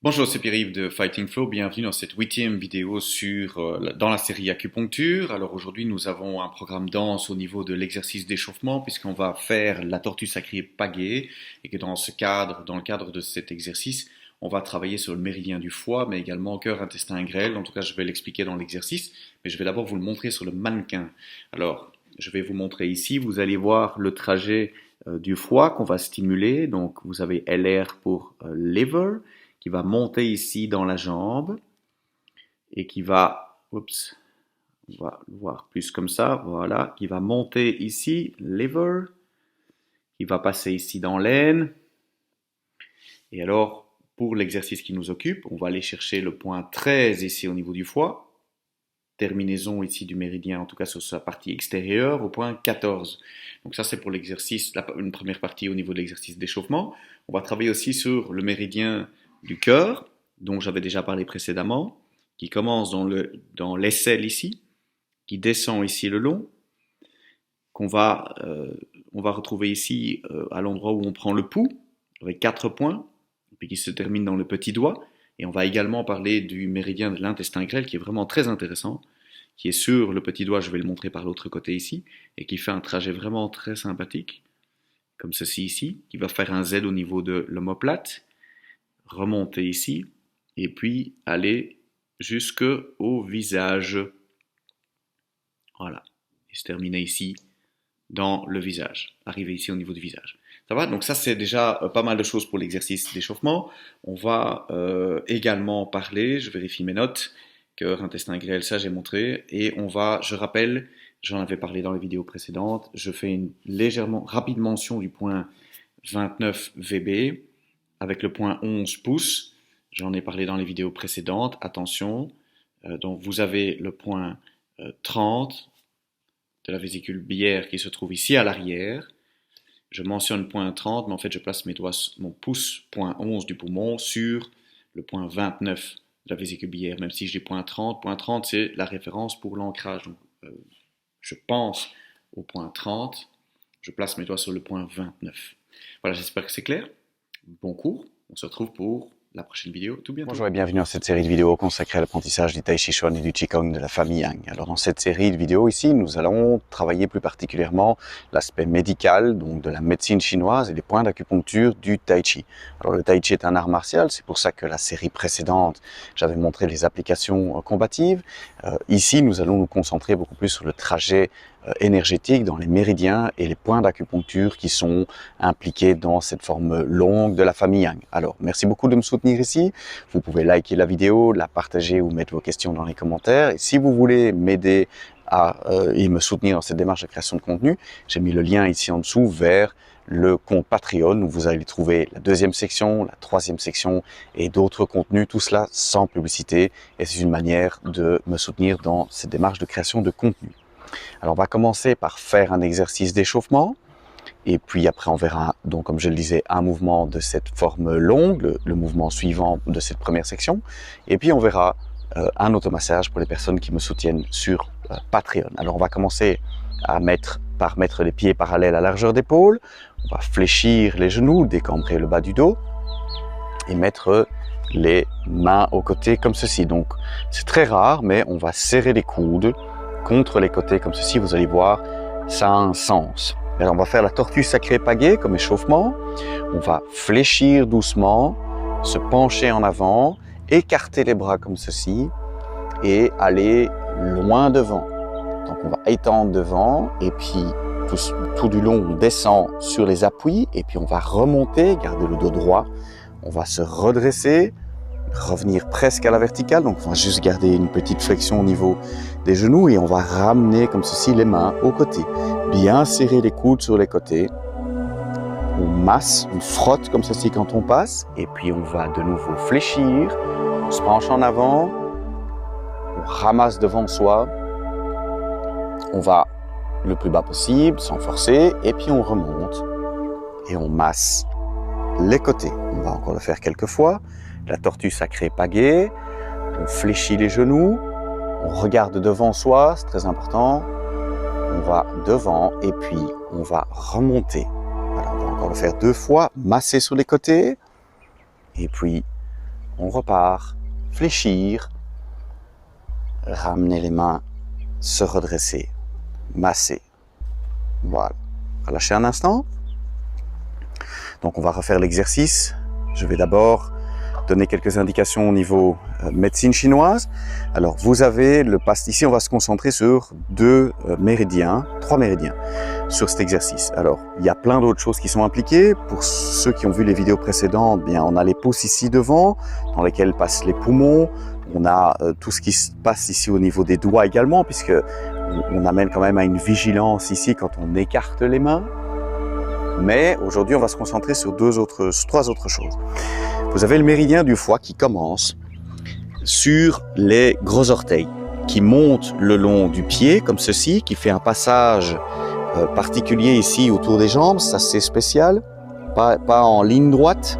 Bonjour, c'est Pierre-Yves de Fighting Flow. Bienvenue dans cette 8e vidéo dans la série acupuncture. Alors aujourd'hui, nous avons un programme dense au niveau de l'exercice d'échauffement puisqu'on va faire la tortue sacrée pagaie et que dans le cadre de cet exercice, on va travailler sur le méridien du foie, mais également cœur, intestin grêle. En tout cas, je vais l'expliquer dans l'exercice, mais je vais d'abord vous le montrer sur le mannequin. Alors, je vais vous montrer ici. Vous allez voir le trajet du foie qu'on va stimuler. Donc, vous avez LR pour liver, qui va monter ici dans la jambe et qui va, oups, on va le voir plus comme ça, voilà, qui va monter ici, liver, qui va passer ici dans l'aine. Et alors, pour l'exercice qui nous occupe, on va aller chercher le point 13 ici au niveau du foie, terminaison ici du méridien, en tout cas sur sa partie extérieure, au point 14. Donc ça, c'est pour l'exercice, une première partie au niveau de l'exercice d'échauffement. On va travailler aussi sur le méridien du cœur, dont j'avais déjà parlé précédemment, qui commence dans l'aisselle ici, qui descend ici le long, on va retrouver ici à l'endroit où on prend le pouls, avec 4 points, puis qui se termine dans le petit doigt. Et on va également parler du méridien de l'intestin grêle, qui est vraiment très intéressant, qui est sur le petit doigt, je vais le montrer par l'autre côté ici, et qui fait un trajet vraiment très sympathique, comme ceci ici, qui va faire un Z au niveau de l'omoplate, remonter ici, et puis aller jusqu'au visage. Voilà. Et se terminer ici, dans le visage. Arriver ici au niveau du visage. Ça va? Donc ça, c'est déjà pas mal de choses pour l'exercice d'échauffement. On va également parler, je vérifie mes notes, cœur, intestin grêle, ça j'ai montré, et je rappelle, j'en avais parlé dans les vidéos précédentes, je fais une rapide mention du point 29 VB, avec le point 11 pouces, j'en ai parlé dans les vidéos précédentes, attention, donc vous avez le point 30 de la vésicule biliaire qui se trouve ici à l'arrière, je mentionne point 30, mais en fait je place mon pouce point 11 du poumon sur le point 29 de la vésicule biliaire, même si je dis point 30 c'est la référence pour l'ancrage, donc je pense au point 30, je place mes doigts sur le point 29. Voilà, j'espère que c'est clair. Bon cours, on se retrouve pour la prochaine vidéo tout bientôt. Bonjour et bienvenue dans cette série de vidéos consacrée à l'apprentissage du Tai Chi Chuan et du Qigong de la famille Yang. Alors dans cette série de vidéos ici, nous allons travailler plus particulièrement l'aspect médical, donc de la médecine chinoise et les points d'acupuncture du Tai Chi. Alors le Tai Chi est un art martial, c'est pour ça que la série précédente, j'avais montré les applications combatives. Ici, nous allons nous concentrer beaucoup plus sur le trajet énergétique dans les méridiens et les points d'acupuncture qui sont impliqués dans cette forme longue de la famille Yang. Alors, merci beaucoup de me soutenir ici. Vous pouvez liker la vidéo, la partager ou mettre vos questions dans les commentaires. Et si vous voulez m'aider et me soutenir dans cette démarche de création de contenu, j'ai mis le lien ici en dessous vers le compte Patreon où vous allez trouver la 2e section, la 3e section et d'autres contenus, tout cela sans publicité. Et c'est une manière de me soutenir dans cette démarche de création de contenu. Alors on va commencer par faire un exercice d'échauffement et puis après on verra, donc comme je le disais, un mouvement de cette forme longue, le mouvement suivant de cette première section, et puis on verra un automassage pour les personnes qui me soutiennent sur Patreon. Alors on va commencer par mettre les pieds parallèles à largeur d'épaule, on va fléchir les genoux, décambrer le bas du dos et mettre les mains aux côtés comme ceci. Donc c'est très rare, mais on va serrer les coudes contre les côtés comme ceci, vous allez voir, ça a un sens. Alors on va faire la tortue sacrée pagaie comme échauffement, on va fléchir doucement, se pencher en avant, écarter les bras comme ceci et aller loin devant. Donc on va étendre devant et puis tout du long on descend sur les appuis et puis on va remonter, garder le dos droit, on va se redresser, revenir presque à la verticale, donc on va juste garder une petite flexion au niveau des genoux et on va ramener comme ceci les mains aux côtés. Bien serrer les coudes sur les côtés. On masse, on frotte comme ceci quand on passe et puis on va de nouveau fléchir, on se penche en avant, on ramasse devant soi, on va le plus bas possible sans forcer et puis on remonte et on masse les côtés. On va encore le faire quelques fois. La tortue sacrée pagaie, on fléchit les genoux, on regarde devant soi, c'est très important, on va devant et puis on va remonter. Voilà, on va encore le faire 2 fois, masser sur les côtés et puis on repart, fléchir, ramener les mains, se redresser, masser. Voilà. Relâchez un instant. Donc on va refaire l'exercice. Je vais d'abord donner quelques indications au niveau médecine chinoise. Alors vous avez le passe ici, on va se concentrer sur trois méridiens sur cet exercice. Alors il y a plein d'autres choses qui sont impliquées. Pour ceux qui ont vu les vidéos précédentes, bien on a les pouces ici devant, dans lesquels passent les poumons. On a tout ce qui se passe ici au niveau des doigts également, puisque on amène quand même à une vigilance ici quand on écarte les mains. Mais aujourd'hui, on va se concentrer sur trois autres choses. Vous avez le méridien du foie qui commence sur les gros orteils, qui monte le long du pied, comme ceci, qui fait un passage particulier ici autour des jambes, ça c'est spécial, pas en ligne droite.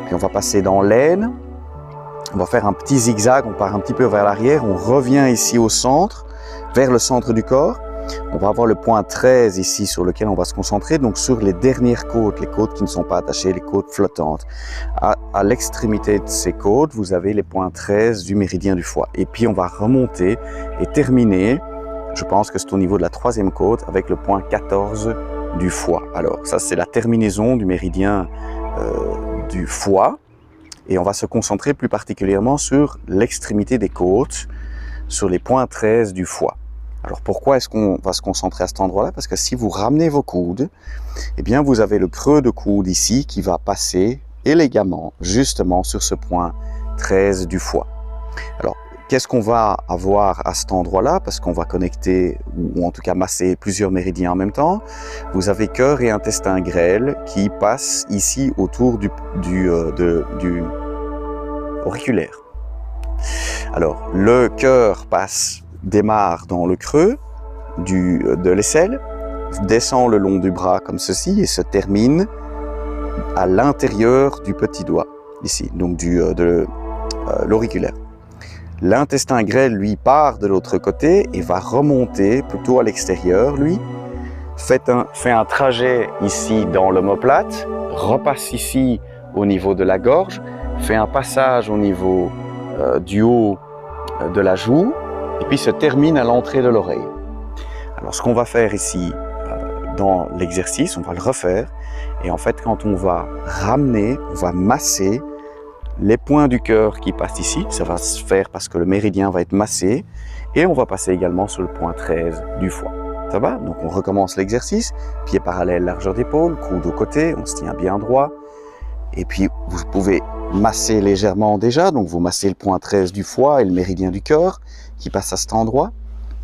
Puis on va passer dans l'aine, on va faire un petit zigzag, on part un petit peu vers l'arrière, on revient ici au centre, vers le centre du corps. On va avoir le point 13 ici sur lequel on va se concentrer, donc sur les dernières côtes, les côtes qui ne sont pas attachées, les côtes flottantes. À l'extrémité de ces côtes, vous avez les points 13 du méridien du foie. Et puis on va remonter et terminer, je pense que c'est au niveau de la troisième côte, avec le point 14 du foie. Alors ça c'est la terminaison du méridien du foie. Et on va se concentrer plus particulièrement sur l'extrémité des côtes, sur les points 13 du foie. Alors pourquoi est-ce qu'on va se concentrer à cet endroit-là? Parce que si vous ramenez vos coudes, eh bien vous avez le creux de coude ici qui va passer élégamment justement sur ce point 13 du foie. Alors qu'est-ce qu'on va avoir à cet endroit-là? Parce qu'on va connecter ou en tout cas masser plusieurs méridiens en même temps. Vous avez cœur et intestin grêle qui passent ici autour du auriculaire. Alors le cœur démarre dans le creux de l'aisselle, descend le long du bras comme ceci et se termine à l'intérieur du petit doigt, ici, donc de l'auriculaire. L'intestin grêle, lui, part de l'autre côté et va remonter plutôt à l'extérieur, lui, fait un trajet ici dans l'omoplate, repasse ici au niveau de la gorge, fait un passage au niveau du haut de la joue, et puis se termine à l'entrée de l'oreille. Alors ce qu'on va faire ici dans l'exercice, on va le refaire, et en fait quand on va ramener, on va masser les points du cœur qui passent ici, ça va se faire parce que le méridien va être massé, et on va passer également sur le point 13 du foie. Ça va? Donc on recommence l'exercice, pied parallèle, largeur d'épaule, coude au côté, on se tient bien droit, et puis vous pouvez masser légèrement déjà, donc vous massez le point 13 du foie et le méridien du cœur qui passe à cet endroit,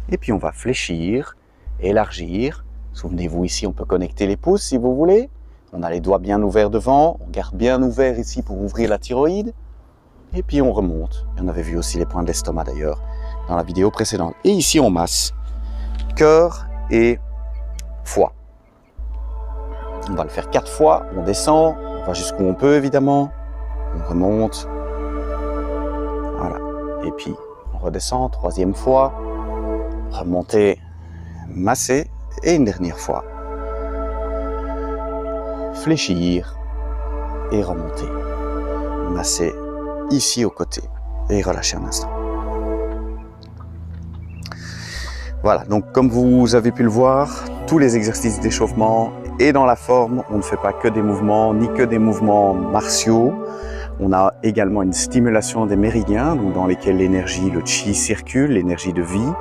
et puis on va fléchir, élargir. Souvenez-vous ici, on peut connecter les pouces si vous voulez, on a les doigts bien ouverts devant, on garde bien ouvert ici pour ouvrir la thyroïde, et puis on remonte. Et on avait vu aussi les points de l'estomac d'ailleurs dans la vidéo précédente. Et ici on masse cœur et foie. On va le faire 4 fois, on descend, on va jusqu'où on peut évidemment, on remonte, voilà, et puis on redescend, 3e fois, remonter, masser, et une dernière fois, fléchir et remonter, masser ici au côté et relâcher un instant. Voilà, donc comme vous avez pu le voir, tous les exercices d'échauffement et dans la forme, on ne fait pas que des mouvements, ni que des mouvements martiaux. On a également une stimulation des méridiens, donc dans lesquels l'énergie, le chi circule, l'énergie de vie.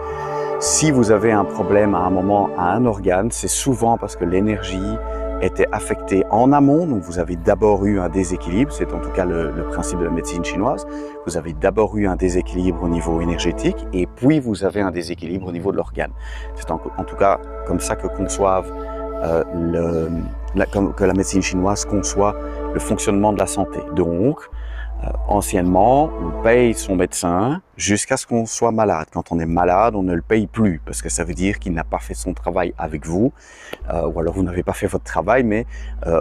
Si vous avez un problème à un moment à un organe, c'est souvent parce que l'énergie était affectée en amont, donc vous avez d'abord eu un déséquilibre, c'est en tout cas le principe de la médecine chinoise. Vous avez d'abord eu un déséquilibre au niveau énergétique et puis vous avez un déséquilibre au niveau de l'organe. C'est en tout cas comme ça que conçoivent que la médecine chinoise conçoit le fonctionnement de la santé. Donc, anciennement, on paye son médecin jusqu'à ce qu'on soit malade. Quand on est malade, on ne le paye plus parce que ça veut dire qu'il n'a pas fait son travail avec vous, ou alors vous n'avez pas fait votre travail, mais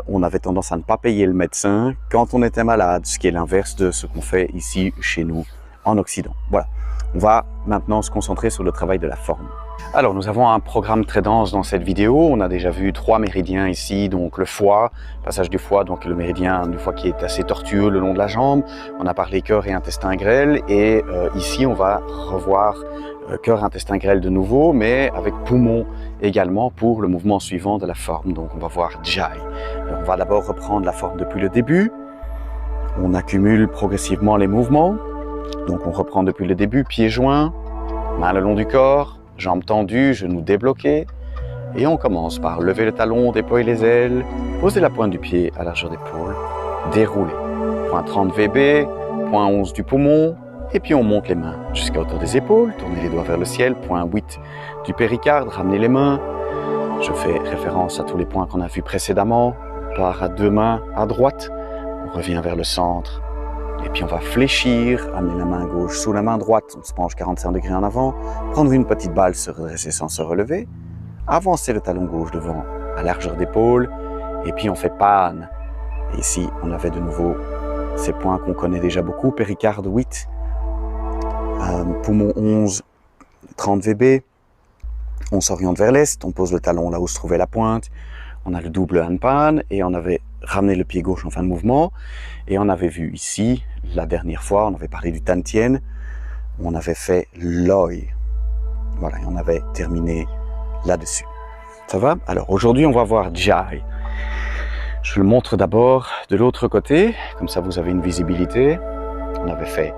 on avait tendance à ne pas payer le médecin quand on était malade, ce qui est l'inverse de ce qu'on fait ici chez nous en Occident. Voilà, on va maintenant se concentrer sur le travail de la forme. Alors, nous avons un programme très dense dans cette vidéo. On a déjà vu 3 méridiens ici, donc le foie, passage du foie, donc le méridien du foie qui est assez tortueux le long de la jambe. On a parlé cœur et intestin grêle, et ici on va revoir cœur, intestin grêle de nouveau, mais avec poumon également pour le mouvement suivant de la forme. Donc on va voir Jai. Alors, on va d'abord reprendre la forme depuis le début. On accumule progressivement les mouvements. Donc on reprend depuis le début, pieds joints, mains le long du corps, jambes tendues, genoux débloqués. Et on commence par lever le talon, déployer les ailes, poser la pointe du pied à largeur d'épaule, dérouler. Point 30 VB, point 11 du poumon, et puis on monte les mains jusqu'à hauteur des épaules, tournez les doigts vers le ciel, point 8 du péricarde, ramenez les mains. Je fais référence à tous les points qu'on a vus précédemment. On part à 2 mains à droite, on revient vers le centre, et puis on va fléchir, amener la main gauche sous la main droite, on se penche 45 degrés en avant, prendre une petite balle, se redresser sans se relever, avancer le talon gauche devant à largeur d'épaule, et puis on fait panne. Et ici, on avait de nouveau ces points qu'on connaît déjà beaucoup, péricarde 8, poumon 11, 30 VB, on s'oriente vers l'est, on pose le talon là où se trouvait la pointe, on a le double hanpan, et on avait ramené le pied gauche en fin de mouvement, et on avait vu ici, la dernière fois, on avait parlé du Tantien, on avait fait Loi. Voilà, et on avait terminé là-dessus. Ça va? Alors aujourd'hui, on va voir Jai. Je le montre d'abord de l'autre côté, comme ça vous avez une visibilité. On avait fait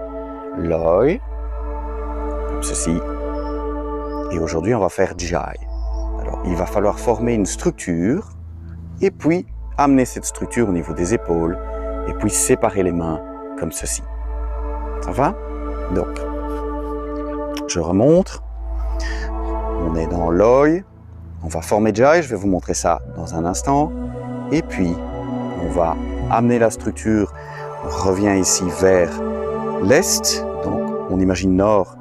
Loi, comme ceci. Et aujourd'hui, on va faire Jai. Alors, il va falloir former une structure, et puis amener cette structure au niveau des épaules, et puis séparer les mains comme ceci. Ça va? Donc, je remonte. On est dans Loi. On va former Jai, je vais vous montrer ça dans un instant. Et puis, on va amener la structure, on revient ici vers l'est, donc on imagine nord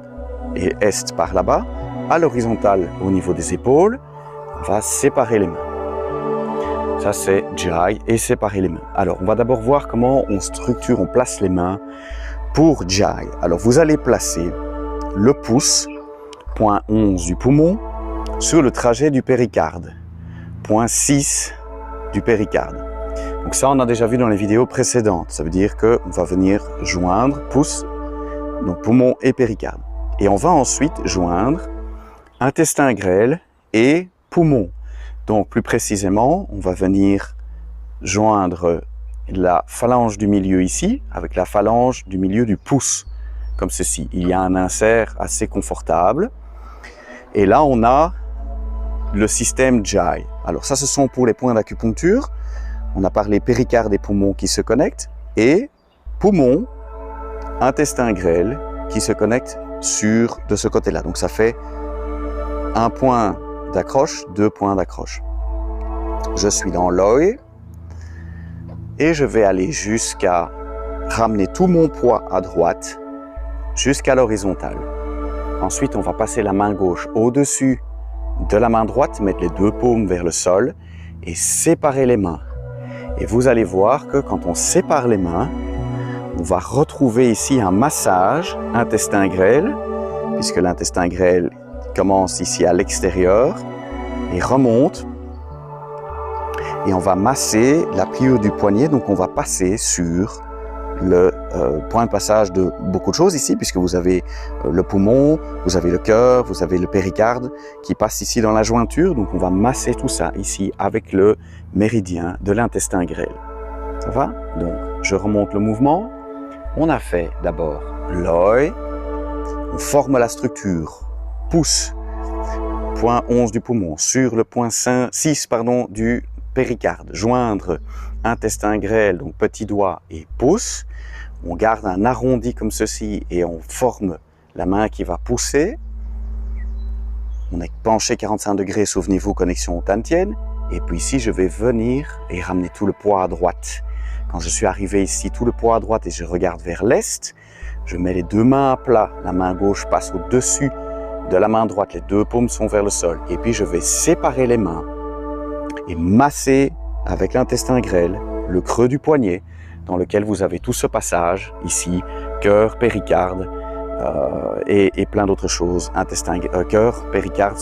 et est par là-bas, à l'horizontale au niveau des épaules, on va séparer les mains. Ça c'est Jai et séparer les mains. Alors, on va d'abord voir comment on structure, on place les mains pour Jai. Alors, vous allez placer le pouce, point 11 du poumon, sur le trajet du péricarde, point 6 du péricarde. Donc ça, on a déjà vu dans les vidéos précédentes. Ça veut dire qu'on va venir joindre pouce, donc poumon et péricarde. Et on va ensuite joindre intestin grêle et poumon. Donc plus précisément, on va venir joindre la phalange du milieu ici avec la phalange du milieu du pouce, comme ceci. Il y a un insert assez confortable. Et là, on a le système Jai. Alors ça, ce sont pour les points d'acupuncture. On a parlé péricarde et poumon qui se connectent, et poumon, intestin grêle qui se connectent de ce côté-là. Donc ça fait un point d'accroche, 2 points d'accroche. Je suis dans Loi, et je vais aller jusqu'à ramener tout mon poids à droite jusqu'à l'horizontale. Ensuite, on va passer la main gauche au-dessus de la main droite, mettre les 2 paumes vers le sol et séparer les mains. Et vous allez voir que quand on sépare les mains, on va retrouver ici un massage intestin grêle, puisque l'intestin grêle commence ici à l'extérieur et remonte. Et on va masser la pliure du poignet, donc on va passer sur le point de passage de beaucoup de choses ici, puisque vous avez le poumon, vous avez le cœur, vous avez le péricarde qui passe ici dans la jointure. Donc on va masser tout ça ici avec le méridien de l'intestin grêle. Ça va? Donc je remonte le mouvement. On a fait d'abord Loi, on forme la structure, pouce, point 11 du poumon, sur le point 6 du péricarde, joindre intestin grêle, donc petit doigt et pouce. On garde un arrondi comme ceci et on forme la main qui va pousser. On est penché 45 degrés, souvenez-vous, connexion au Tantien. Et puis ici, je vais venir et ramener tout le poids à droite. Quand je suis arrivé ici, tout le poids à droite et je regarde vers l'est, je mets les 2 mains à plat. La main gauche passe au-dessus de la main droite. Les 2 paumes sont vers le sol. Et puis, je vais séparer les mains et masser avec l'intestin grêle le creux du poignet dans lequel vous avez tout ce passage ici, cœur, péricarde, et plein d'autres choses. Intestin, cœur, péricarde,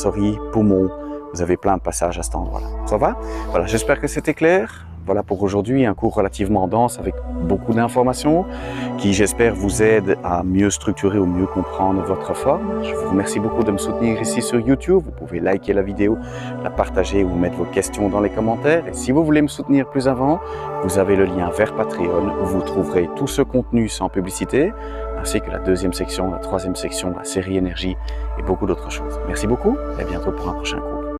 poumon. Vous avez plein de passages à cet endroit-là. Ça va? Voilà, j'espère que c'était clair. Voilà pour aujourd'hui, un cours relativement dense avec beaucoup d'informations qui, j'espère, vous aide à mieux structurer ou mieux comprendre votre forme. Je vous remercie beaucoup de me soutenir ici sur YouTube. Vous pouvez liker la vidéo, la partager ou mettre vos questions dans les commentaires. Et si vous voulez me soutenir plus avant, vous avez le lien vers Patreon où vous trouverez tout ce contenu sans publicité, ainsi que la deuxième section, la troisième section, la série énergie et beaucoup d'autres choses. Merci beaucoup et à bientôt pour un prochain cours.